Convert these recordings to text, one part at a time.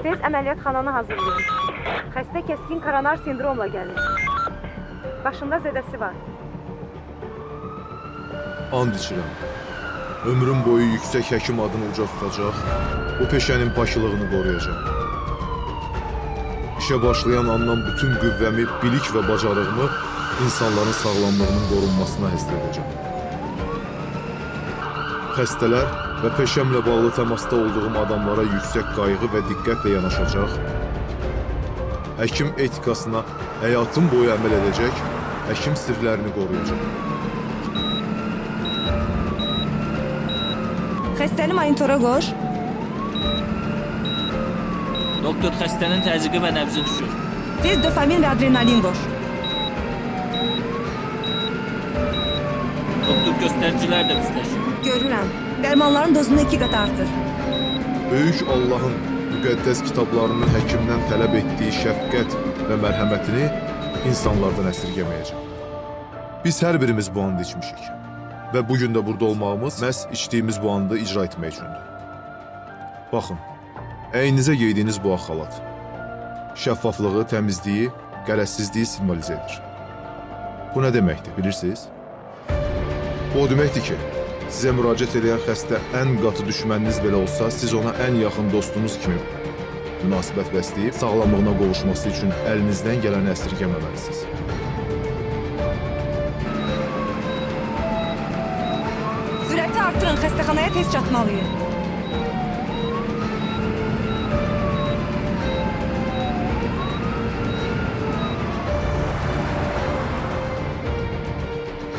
Tez əməliyyatxananı hazırlayın. Xəstə kəskin koronar sindromla gəlir. Başında zədəsi var. And içirəm. Ömrüm boyu yüksək həkim adını uca tutacaq, bu peşənin paşılığını qoruyacaq. İşə başlayan andan bütün qüvvəmi, bilik və bacarığımı insanların sağlamlığının qorunmasına həsr edəcəm. Xəstələr və peşəmlə bağlı təmasda olduğum adamlara yüksək qayğı və diqqətlə yanaşacaq, həkim etikasına həyatım boyu əməl edəcək, həkim sirlərini qoruyacaq. Xəstəni monitora qoş. Doktor, xəstənin təzyiqi və nəbzi düşür. Tez dopamin və adrenalin qoş. Doktor, göstəricilər də pisləşir. Görürəm. Dərmanların dozunu 2 qat artır. Böyük Allahın müqəddəs kitablarının həkimdən tələb etdiyi şəfqət və mərhəmətini insanlardan əsirgəməyəcək. Biz hər birimiz bu andı içmişik və bugün də burada olmağımız məhz içdiyimiz bu andı icra etmək üçündür. Baxın, əyninizə giydiyiniz bu ağ xalat şəffaflığı, təmizliyi, qərəzsizliyi simvolizə edir. Bu nə deməkdir, bilirsiniz? Bu o deməkdir ki, sizə müraciət edən xəstə ən qatı düşməniniz belə olsa, siz ona ən yaxın dostunuz kimi münasibət bəsləyib, sağlamlığına qovuşması üçün əlinizdən gələni əsirgəməməlisiniz. Sürəti artırın, xəstəxanaya tez çatmalıyıq.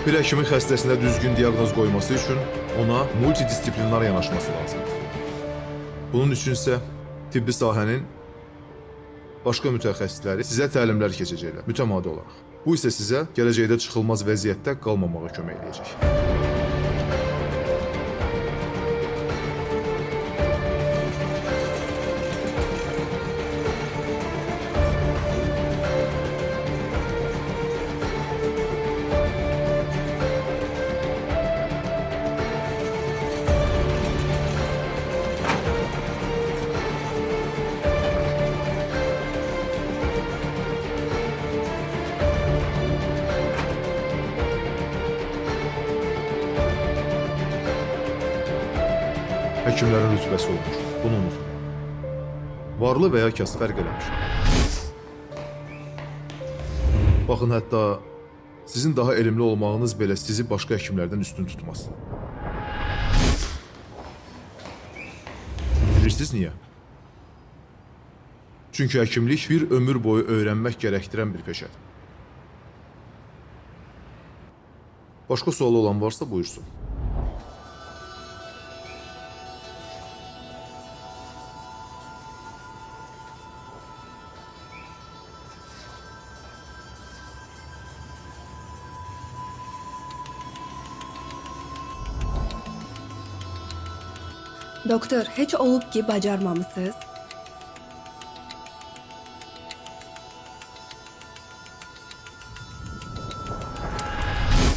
Bir həkimin xəstəsinə düzgün diaqnoz qoyması üçün ona multidisiplinar yanaşması lazımdır. Bunun üçün isə tibbi sahənin başqa mütəxəssisləri sizə təlimlər keçəcəklər, mütəmadi olaraq. Bu isə sizə gələcəkdə çıxılmaz vəziyyətdə qalmamağa kömək edəcək. Həkimlərin rütbəsi olmuş, bunu unutmayın. Varlı və ya kasıb fərq eləmiş. Baxın, hətta sizin daha elmli olmağınız belə sizi başqa həkimlərdən üstün tutmaz. Bilirsiniz niyə? Çünki həkimlik bir ömür boyu öyrənmək gərəkdirən bir peşədir. Başqa sualı olan varsa buyursun. Doktor, heç olub ki, bacarmamısınız?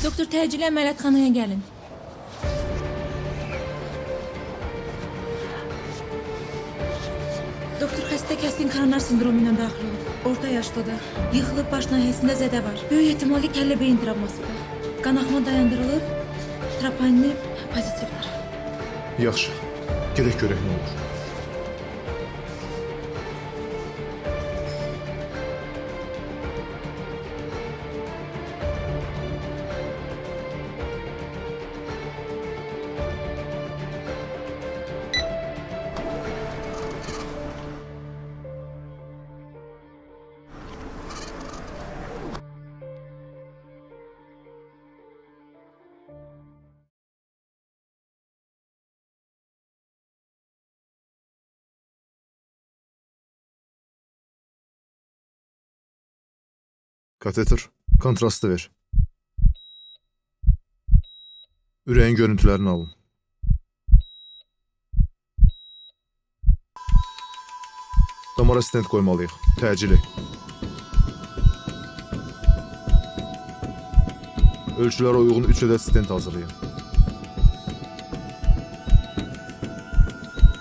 Doktor, təcili əməliyyatxanaya gəlin. Doktor, xəstə kəskin koronar sindromu ilə daxil olub. Orta yaşdadır. Yıxılıb baş nahiyəsində zədə var. Böyük ehtimalli kəllə beyin travmasıdır. Qanaxma dayandırılıb, troponini pozitivdir. Yaxşı. Gedək görək nə olur. Kateter, kontrastı ver. Ürəyin görüntülərini alın. Damara stent qoymalıyıq. Təcili. Ölçülərə uyğun 3 ədəd stent hazırlayın.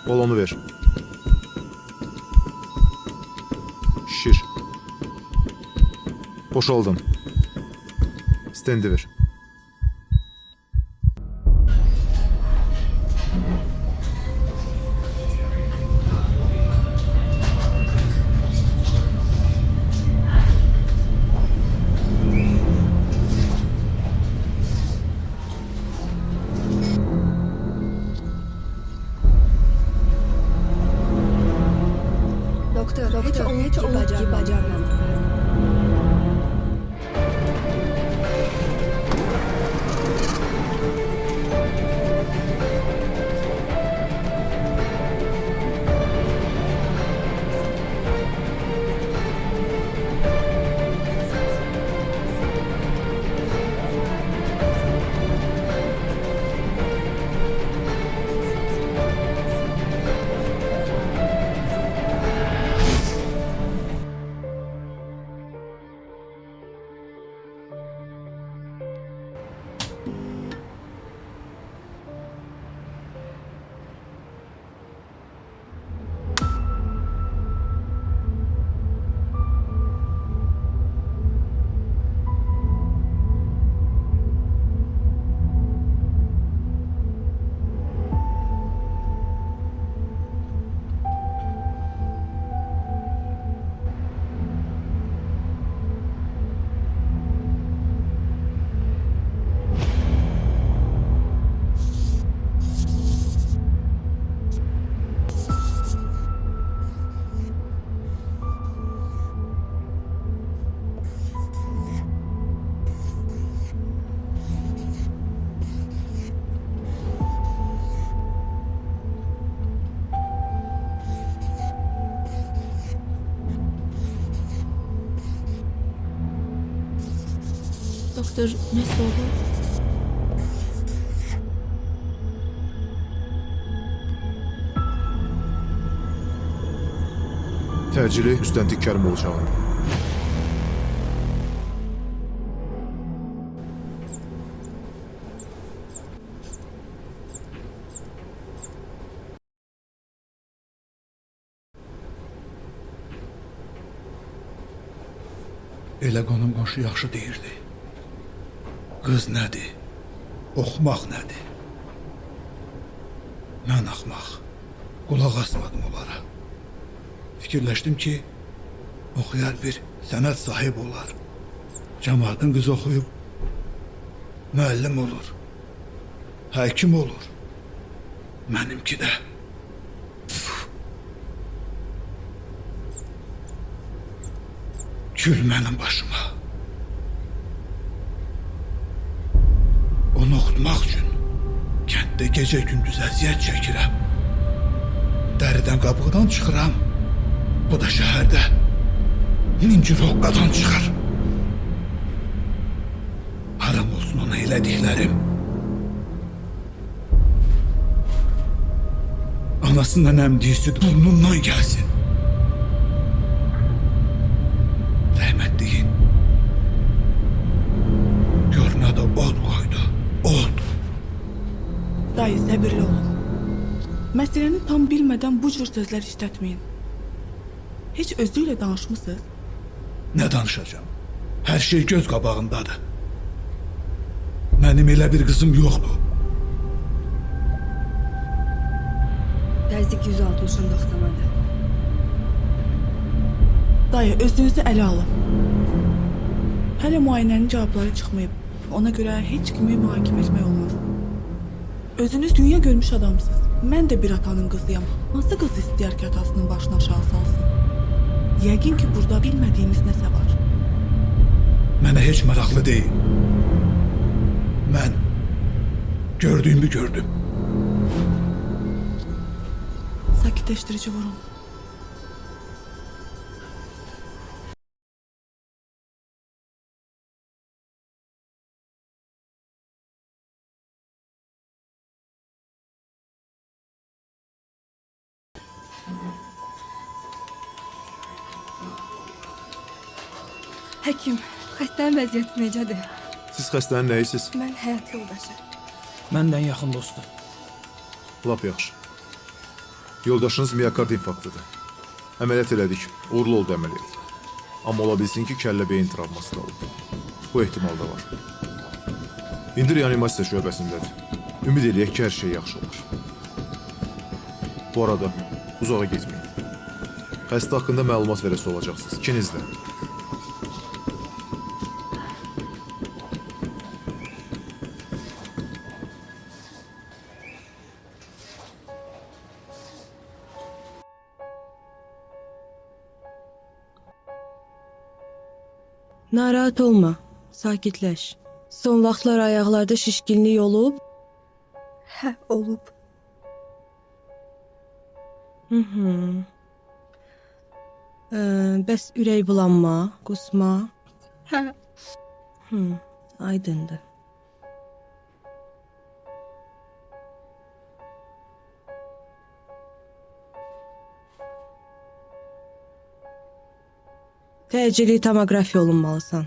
Balonu ver. şişir. Boşaldın. Stendi ver. Doktor, heç olub ki, bacarmamısınız. Doktor, nəsə oldu? Təcili Müstəntiq Kərimovu çağırın. Elə qonum qonşu yaxşı deyirdi. Qız nədir? Oxumaq nədir? Mən axmaq. Qulaq asmadım onlara. Fikirləşdim ki, oxuyar bir sənət sahib olar. Cəmaatın qızı oxuyub müəllim olur. Həkim olur. Mənimki də. Gül mənim başıma. Onu oxutmaq üçün kənddə gecə gündüz əziyyət çəkirəm. Dəridən qabıqdan çıxıram. Bu da şəhərdə min cür hoqqadan çıxar. Haram olsun ona elədiklərim. Anasından əmdiyi süt burnundan gəlsin. Rəhmətliyin görünə də od qoydu. Od. Dayı, səbirli olun. Məsələni tam bilmədən bu cür sözlər işlətməyin. Heç özü ilə danışmısınız? Nə danışacağım? Hər şey göz qabağındadır. Mənim elə bir qızım yoxdur. Təzyiq 160-ın 90-adır. Dayı, özünüzü ələ alın. Hələ müayinənin cavabları çıxmayıb. Ona görə heç kimi mühakimə etmək olmaz. Özünüz dünya görmüş adamsınız. Mən də bir atanın qızıyam. Hansı qız istəyər ki, atasının başını aşağı salsın? Yəqin ki, burada bilmədiyiniz nəsə var. Mənə heç maraqlı deyil. Mən gördüyümü gördüm. Sakitləşdirici vurun. Həkim, xəstənin vəziyyəti necədir? Siz xəstənin nəyisiz? Mən həyat yoldaşı. Məndən yaxın dostu. Lap yaxşı. Yoldaşınız miokard infarktıdır. Əməliyyat elədik. Uğurlu oldu əməliyyat. Amma ola bilsin ki, kəllə-beyin travması da olub. Bu ehtimal da var. İndi reanimasiya şöbəsindədir. Ümid eləyək ki, hər şey yaxşı olar. Bu arada uzağa getməyin. Xəstə haqqında məlumat verəsi olacaqsınız, ikiniz də. Narahat olma, sakitləş. Son vaxtlar ayaqlarda şişkinlik olub? Hə, olub. Bəs ürək bulanma, qusma? Hə. Aydındır. Təcili tomoqrafiya olunmalısan.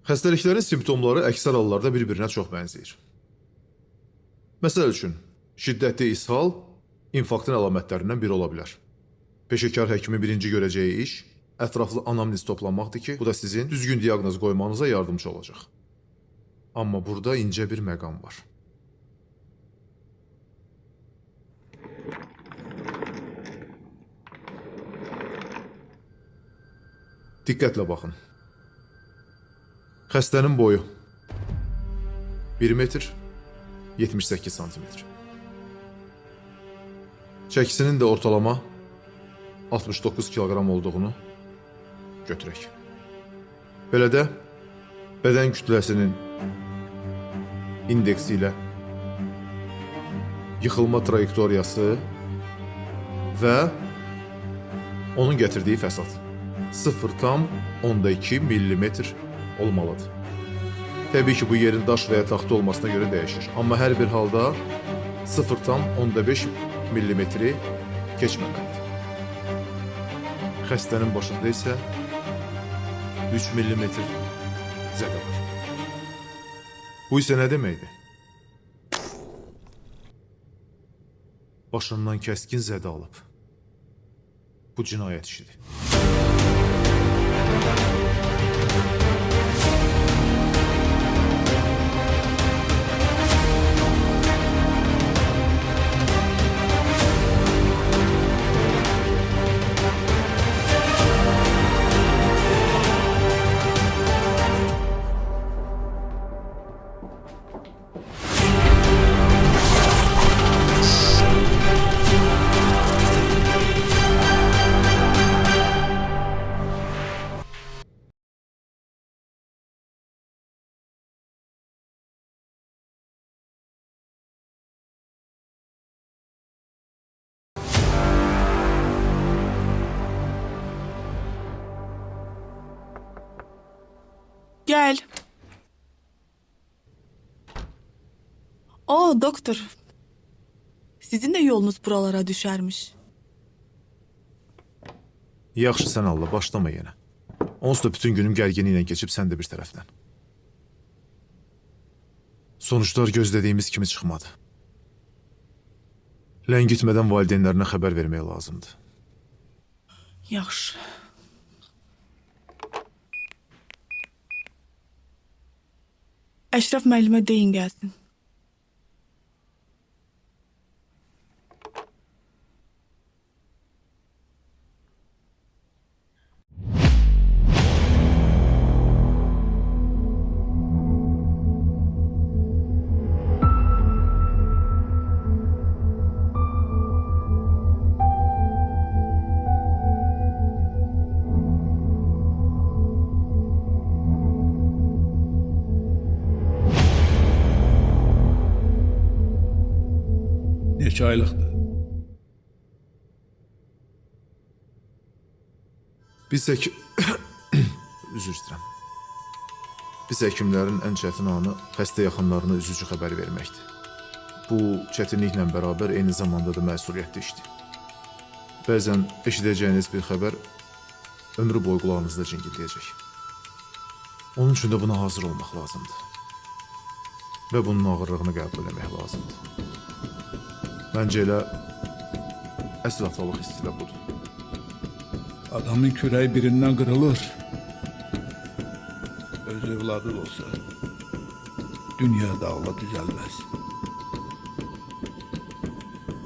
Xəstəliklərin simptomları əksər hallarda bir-birinə çox bənzəyir. Məsəl üçün, şiddətli ishal infarktın əlamətlərindən biri ola bilər. Peşəkar həkimin birinci görəcəyi iş ətraflı anamnez toplanmaqdır ki, bu da sizin düzgün diaqnoz qoymanıza yardımcı olacaq. Amma burada incə bir məqam var. Diqqətlə baxın. Xəstənin boyu 1 metr 78 santimetr. Çəkisinin də ortalama 69 kiloqram olduğunu götürək. Belə də bədən kütləsinin indeksi ilə yıxılma trayektoriyası və onun gətirdiyi fəsad 0,2 millimetr olmalıdır. Təbii ki, bu yerin daş və ya taxta olmasına görə dəyişir. Amma hər bir halda 0,5 millimetri keçməməlidir. Xəstənin başında isə 3 millimetr zədə var. Bu isə nə deməkdir? Başından kəskin zədə alıb. Bu cinayət işidir. Gel. O doktor. Sizin de yolunuz buralara düşermiş. Yaxşı sən Allah, başlama yenə. Onsuz da bütün günüm gərgini ilə keçib, sən də bir tərəfdən. Sonuçlar gözlədiyimiz kimi çıxmadı. Ləngitmədən valideynlərinə xəbər vermək lazımdır. Yaxşı. Əşrəf müəllimə deyin gəlsin. Neçə aylıqdır? Biz üzr istəyirəm. Biz həkimlərin ən çətin anı xəstə yaxınlarına üzücü xəbər verməkdir. Bu çətinliklə bərabər eyni zamanda da məsuliyyətli işdir. Bəzən eşidəcəyiniz bir xəbər ömrü boyu qulağınızda cingildəyəcək. Onun üçün də buna hazır olmaq lazımdır. Və bunun ağırlığını qəbul etmək lazımdır. Məncə elə Əsl atalıq hissi də budur. Adamın kürəyi birindən qırılır. Öz evladı da olsa dünya dağla düzəlməz.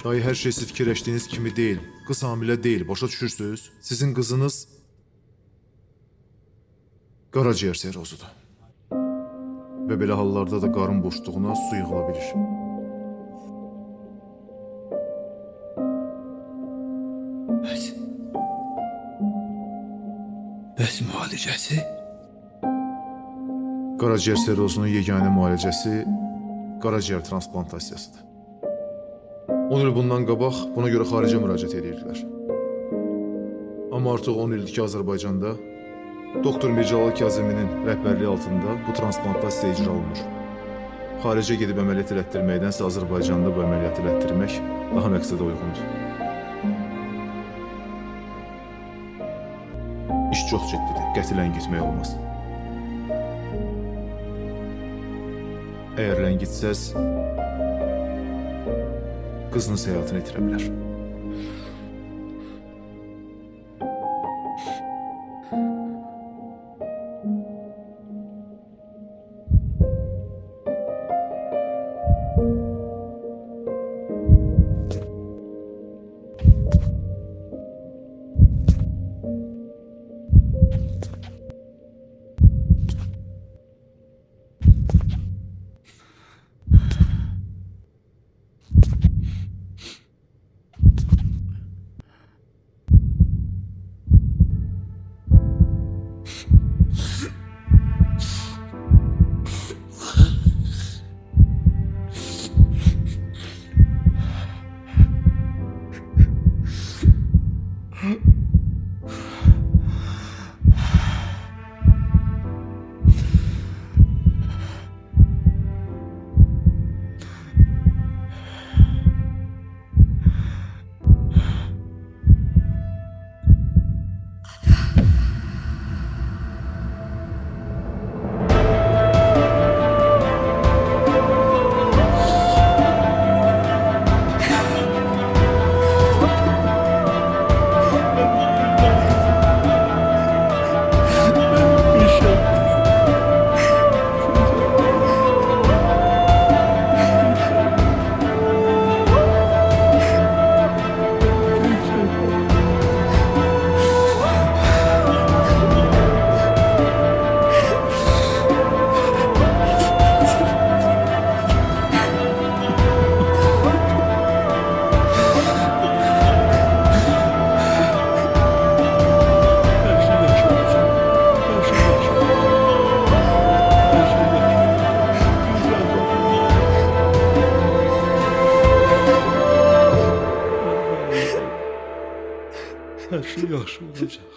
Dayı, hər şey siz fikirləşdiyiniz kimi deyil. Qız hamilə deyil, başa düşürsünüz? Sizin qızınız qaraciyər serozudur. Və belə hallarda da qarın boşluğuna su yığıla bilir. Bəs müalicəsi? Qaraciyər serozunun yeganə müalicəsi qaraciyər transplantasiyasıdır. 10 il bundan qabaq buna görə xaricə müraciət edirdilər. Amma artıq 10 ildir ki, Azərbaycanda Doktor Mircəlal Kazıminin rəhbərliyi altında bu transplantasiya icra olunur. Xaricə gedib əməliyyat elətdirməkdənsə Azərbaycanda bu əməliyyat elətdirmək daha məqsədə uyğundur. İş çox ciddidir, qətilən gitmək olmaz. Əgər ləngitsəz, qızınız həyatını itirə bilər. Hər şey yaxşı olacaq.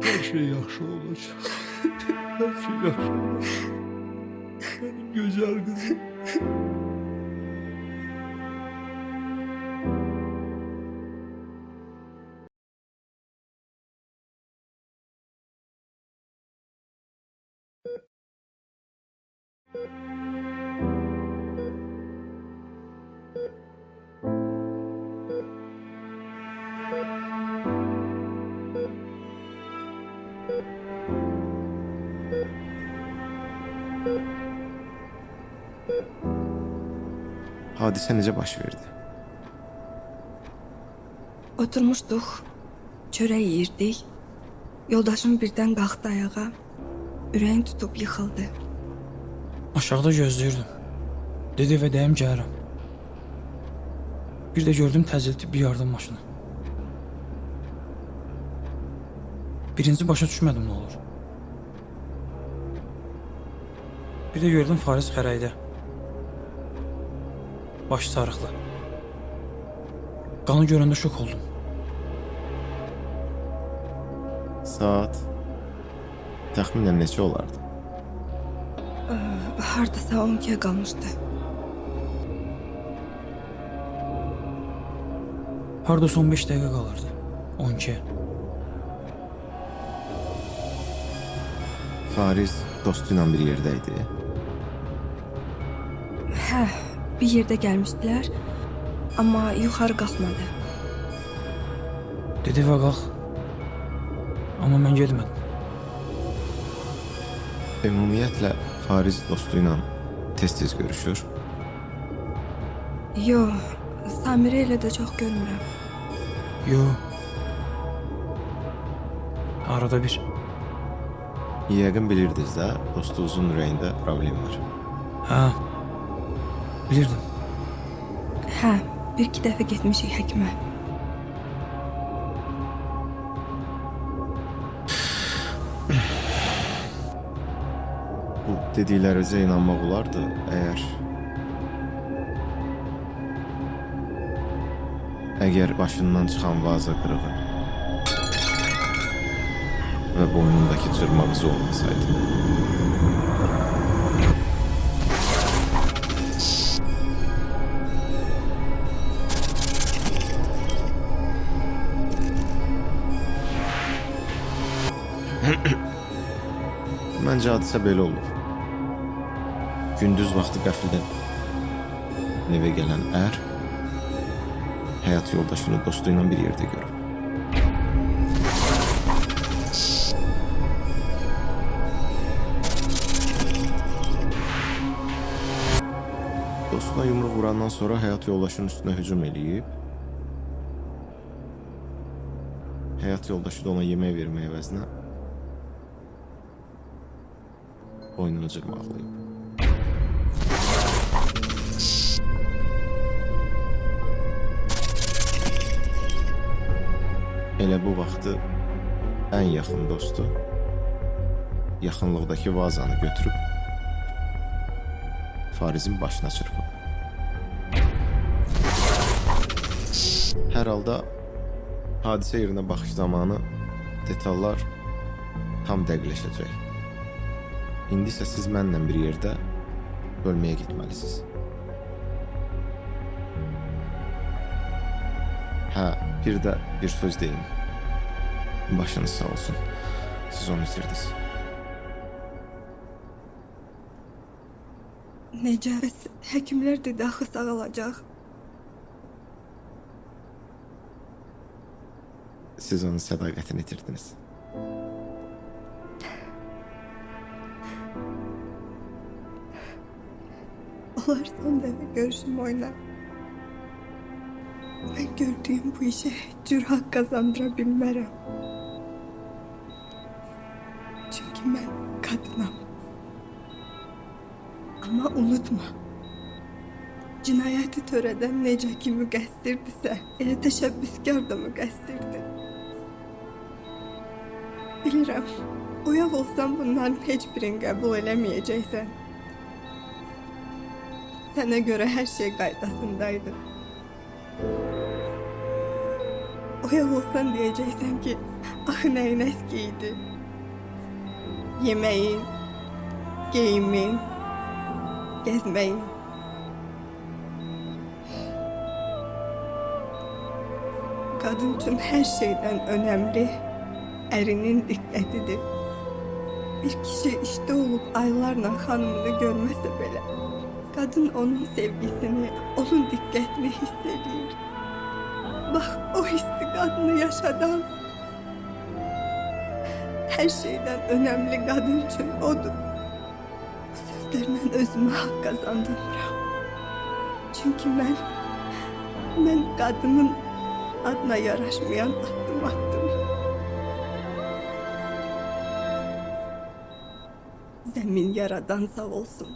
Hər şey yaxşı olacaq. Hər şey yaxşı olacaq. Mənim gözəl qızım. Hadisə necə baş verdi? Oturmuşduq, çörək yeyirdik. Yoldaşım birdən qalxdı ayağa. Ürəyin tutub yıxıldı. Aşağıda gözləyirdim. Dedi və deyim gəlirəm. Bir də gördüm təcil tibbi yardım maşını. Birinci başa düşmədim nə olur. Bir də gördüm Faris xərəkdə. Başı sarıqlı. Qanı görəndə şok oldum. Saat təxminən neçə olardı? Hardasa 12'ye qalmışdı. Hardasa 15 dəqiqə qalırdı. 12. Fariz dostu ilə bir yerdə idi. Hə, bir yerdə gəlmişdilər, amma yuxarı qalxmadı. Dedi və qalx. Amma mən getmədim. Ümumiyyətlə Fariz dostu ilə tez-tez görüşür. Yox, Samirə ilə də çox görmürəm. Yo. Arada bir. Yəqin bilirdiniz də, dostunuzun ürəyində problem var. Hə. Bilirdim. Hə, bir-iki dəfə getmişik həkimə. Bu dediklərinizə inanmaq olardı, əgər başından çıxan vaza qırığı və boynundakı cırmağızı olmasaydı. Məncə hadisə belə olub. Gündüz vaxtı qəfildən evə gələn həyat yoldaşını dostu ilə bir yerdə görüb. Dostuna yumruq vurandan sonra həyat yoldaşının üstünə hücum eləyib. Həyat yoldaşı da ona yemək vermək əvəzinə boynunu cırmaqlayıb. Elə bu vaxtı ən yaxın dostu yaxınlıqdakı vazanı götürüb Farizin başına çırpıb. Hər halda hadisə yerinə baxış zamanı detallar tam dəqiqləşəcək. İndi isə siz mənlə bir yerdə bölməyə getməlisiniz. Hə, bir də bir söz deyim. Başınız sağ olsun. Siz onu itirdiniz. Necə? Bəs həkimlər dedi axı sağalacaq. Siz onun sədaqətini itirdiniz. Olar son dəfə görüşüm oyna. Mən gördüyüm bu işə heç cür haqq qazandıra bilmərəm. Çünki mən qadınam. Amma unutma. Cinayəti törədən necə ki müqəssirdirsə, elə təşəbbüskar da müqəssirdir. Bilirəm, oyaq olsan bunların heç birini qəbul eləməyəcəksən. Sənə görə hər şey qaydasındaydı. Oyaq olsan deyəcəksən ki, axı nəyin əski idi. Yeməyin, geyimin, gezməyin. Qadın üçün hər şeydən önəmli ərinin diqqətidir. Bir kişi işdə olub aylarla xanımını görməsə belə, qadın onun sevgisini, onun diqqətini hiss edir. Bax, o hissi qadını yaşadan hər şeydən önəmli qadın üçün odur. Bu sözlərlə özümə haqq qazandırmıram. Çünki mən qadının adına yaraşmayan addım attım. Zəmin yaradan sağ olsun.